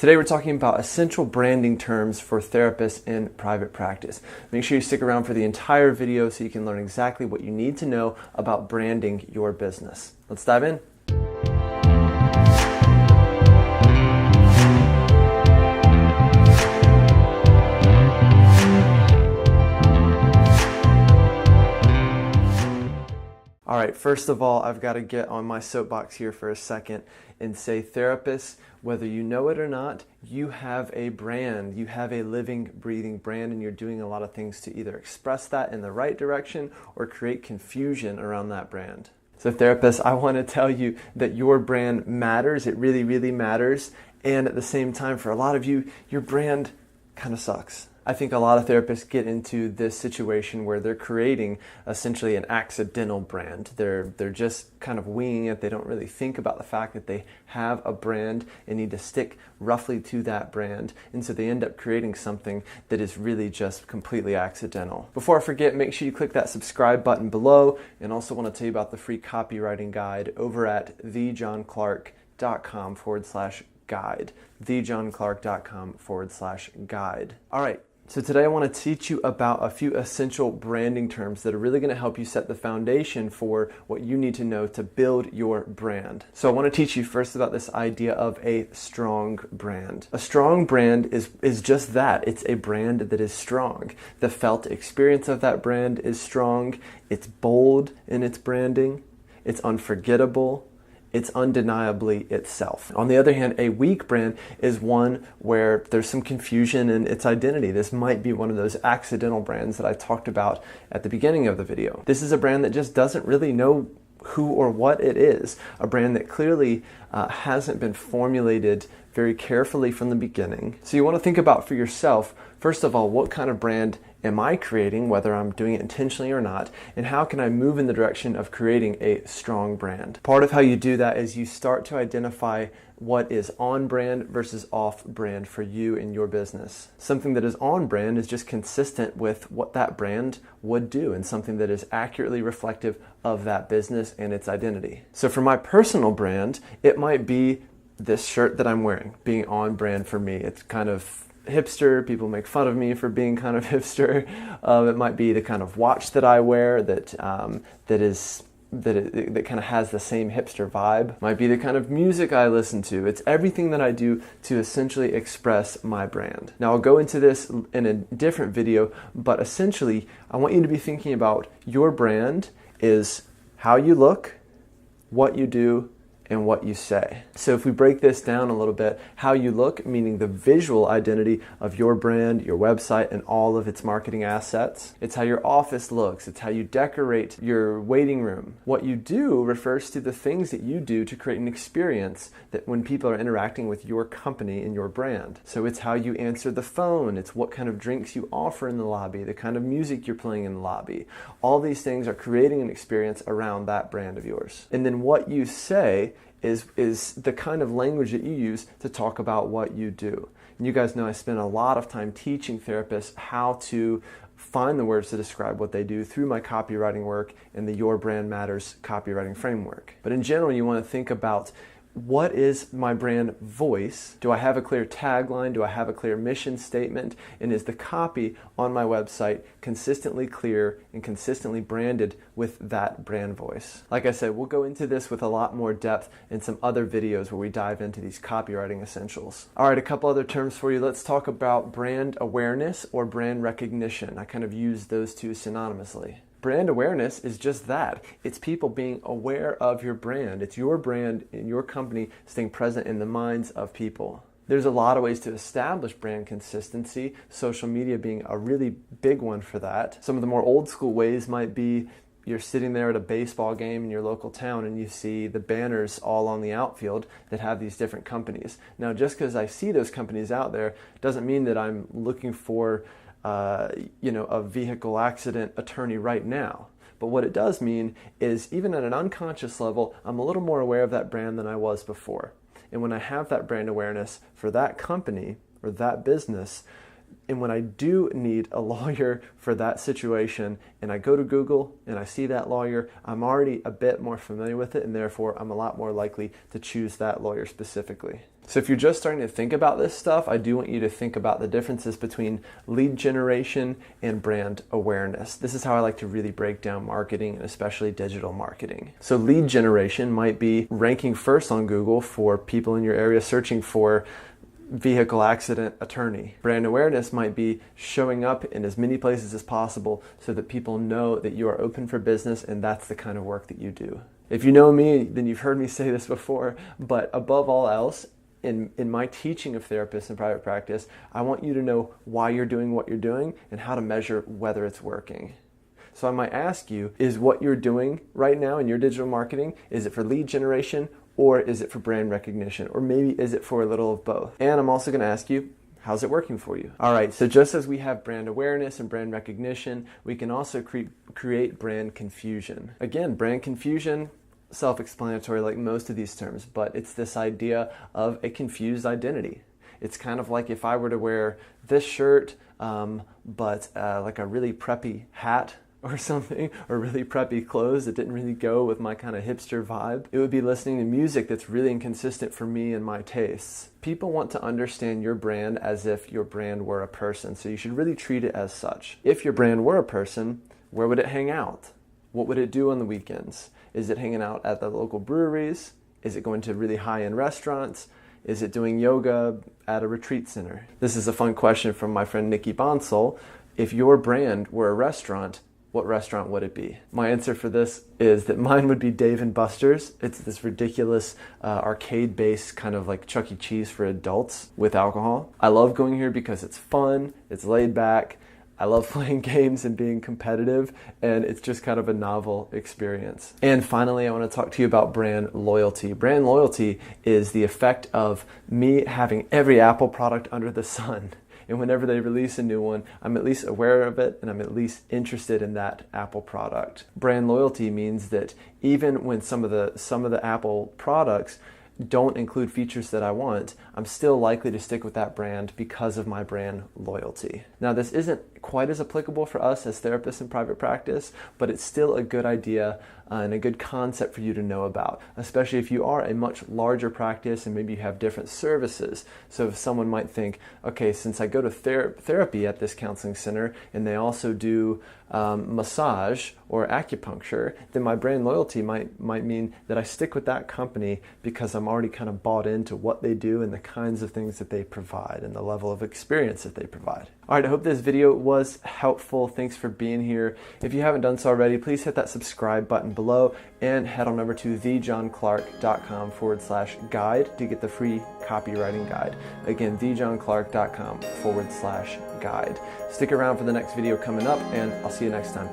Today we're talking about essential branding terms for therapists in private practice. Make sure you stick around for the entire video so you can learn exactly what you need to know about branding your business. Let's dive in. All right, first of all, I've got to get on my soapbox here for a second and say, therapists, whether you know it or not, you have a brand. You have a living, breathing brand, and you're doing a lot of things to either express that in the right direction or create confusion around that brand. So therapists, I want to tell you that your brand matters. It really, really matters. And at the same time, for a lot of you, your brand kind of sucks. I think a lot of therapists get into this situation where they're creating essentially an accidental brand. They're just kind of winging it. They don't really think about the fact that they have a brand and need to stick roughly to that brand. And so they end up creating something that is really just completely accidental. Before I forget, make sure you click that subscribe button below, and also want to tell you about the free copywriting guide over at thejohnclarke.com/guide. thejohnclarke.com/guide. All right. So today I want to teach you about a few essential branding terms that are really going to help you set the foundation for what you need to know to build your brand. So I want to teach you first about this idea of a strong brand. A strong brand is just that. It's a brand that is strong. The felt experience of that brand is strong. It's bold in its branding. It's unforgettable. It's undeniably itself. On the other hand, a weak brand is one where there's some confusion in its identity. This might be one of those accidental brands that I talked about at the beginning of the video. This is a brand that just doesn't really know who or what it is. A brand that clearly hasn't been formulated very carefully from the beginning. So you want to think about for yourself, first of all, what kind of brand am I creating, whether I'm doing it intentionally or not, and how can I move in the direction of creating a strong brand? Part of how you do that is you start to identify what is on brand versus off brand for you and your business. Something that is on brand is just consistent with what that brand would do, and something that is accurately reflective of that business and its identity. So for my personal brand, it might be this shirt that I'm wearing being on brand for me. It's kind of hipster. People make fun of me for being kind of hipster. It might be the kind of watch that I wear that kind of has the same hipster vibe. Might be the kind of music I listen to. It's everything that I do to essentially express my brand. Now I'll go into this in a different video, but essentially I want you to be thinking about your brand is how you look, what you do, and what you say. So if we break this down a little bit, how you look, meaning the visual identity of your brand, your website, and all of its marketing assets. It's how your office looks. It's how you decorate your waiting room. What you do refers to the things that you do to create an experience that when people are interacting with your company and your brand. So it's how you answer the phone. It's what kind of drinks you offer in the lobby, the kind of music you're playing in the lobby. All these things are creating an experience around that brand of yours. And then what you say is the kind of language that you use to talk about what you do. And you guys know I spend a lot of time teaching therapists how to find the words to describe what they do through my copywriting work and the Your Brand Matters copywriting framework. But in general, you want to think about, what is my brand voice? Do I have a clear tagline? Do I have a clear mission statement? And is the copy on my website consistently clear and consistently branded with that brand voice? Like I said, we'll go into this with a lot more depth in some other videos where we dive into these copywriting essentials. All right, a couple other terms for you. Let's talk about brand awareness or brand recognition. I kind of use those two synonymously. Brand awareness is just that. It's people being aware of your brand. It's your brand and your company staying present in the minds of people. There's a lot of ways to establish brand consistency, social media being a really big one for that. Some of the more old school ways might be you're sitting there at a baseball game in your local town and you see the banners all on the outfield that have these different companies. Now, just because I see those companies out there doesn't mean that I'm looking for a vehicle accident attorney right now. But what it does mean is, even at an unconscious level, I'm a little more aware of that brand than I was before. And when I have that brand awareness for that company or that business, And when I do need a lawyer for that situation, and I go to Google and I see that lawyer, I'm already a bit more familiar with it, and therefore I'm a lot more likely to choose that lawyer specifically. So if you're just starting to think about this stuff, I do want you to think about the differences between lead generation and brand awareness. This is how I like to really break down marketing, and especially digital marketing. So lead generation might be ranking first on Google for people in your area searching for vehicle accident attorney. Brand awareness might be showing up in as many places as possible so that people know that you are open for business and that's the kind of work that you do. If you know me, then you've heard me say this before, but above all else, in my teaching of therapists in private practice, I want you to know why you're doing what you're doing and how to measure whether it's working. So I might ask you, is what you're doing right now in your digital marketing, is it for lead generation or is it for brand recognition? Or maybe is it for a little of both? And I'm also going to ask you, how's it working for you? All right, so just as we have brand awareness and brand recognition, we can also create brand confusion. Again, brand confusion, self-explanatory like most of these terms, but it's this idea of a confused identity. It's kind of like if I were to wear this shirt, but like a really preppy hat or something, or really preppy clothes that didn't really go with my kind of hipster vibe. It would be listening to music that's really inconsistent for me and my tastes. People want to understand your brand as if your brand were a person, so you should really treat it as such. If your brand were a person, where would it hang out? What would it do on the weekends? Is it hanging out at the local breweries? Is it going to really high-end restaurants? Is it doing yoga at a retreat center? This is a fun question from my friend Nikki Bonsall. If your brand were a restaurant, what restaurant would it be? My answer for this is that mine would be Dave & Buster's. It's this ridiculous arcade-based kind of like Chuck E. Cheese for adults with alcohol. I love going here because it's fun, it's laid back, I love playing games and being competitive, and it's just kind of a novel experience. And finally, I want to talk to you about brand loyalty. Brand loyalty is the effect of me having every Apple product under the sun. And whenever they release a new one, I'm at least aware of it and I'm at least interested in that Apple product. Brand loyalty means that even when some of the Apple products don't include features that I want, I'm still likely to stick with that brand because of my brand loyalty. Now, this isn't quite as applicable for us as therapists in private practice, but it's still a good idea and a good concept for you to know about, especially if you are a much larger practice and maybe you have different services. So if someone might think, okay, since I go to therapy at this counseling center and they also do massage or acupuncture, then my brand loyalty might mean that I stick with that company because I'm already kind of bought into what they do and the kinds of things that they provide and the level of experience that they provide. All right, I hope this video was helpful. Thanks for being here. If you haven't done so already, please hit that subscribe button below and head on over to thejohnclarke.com/guide to get the free copywriting guide. Again, thejohnclarke.com/guide. Stick around for the next video coming up, and I'll see you next time.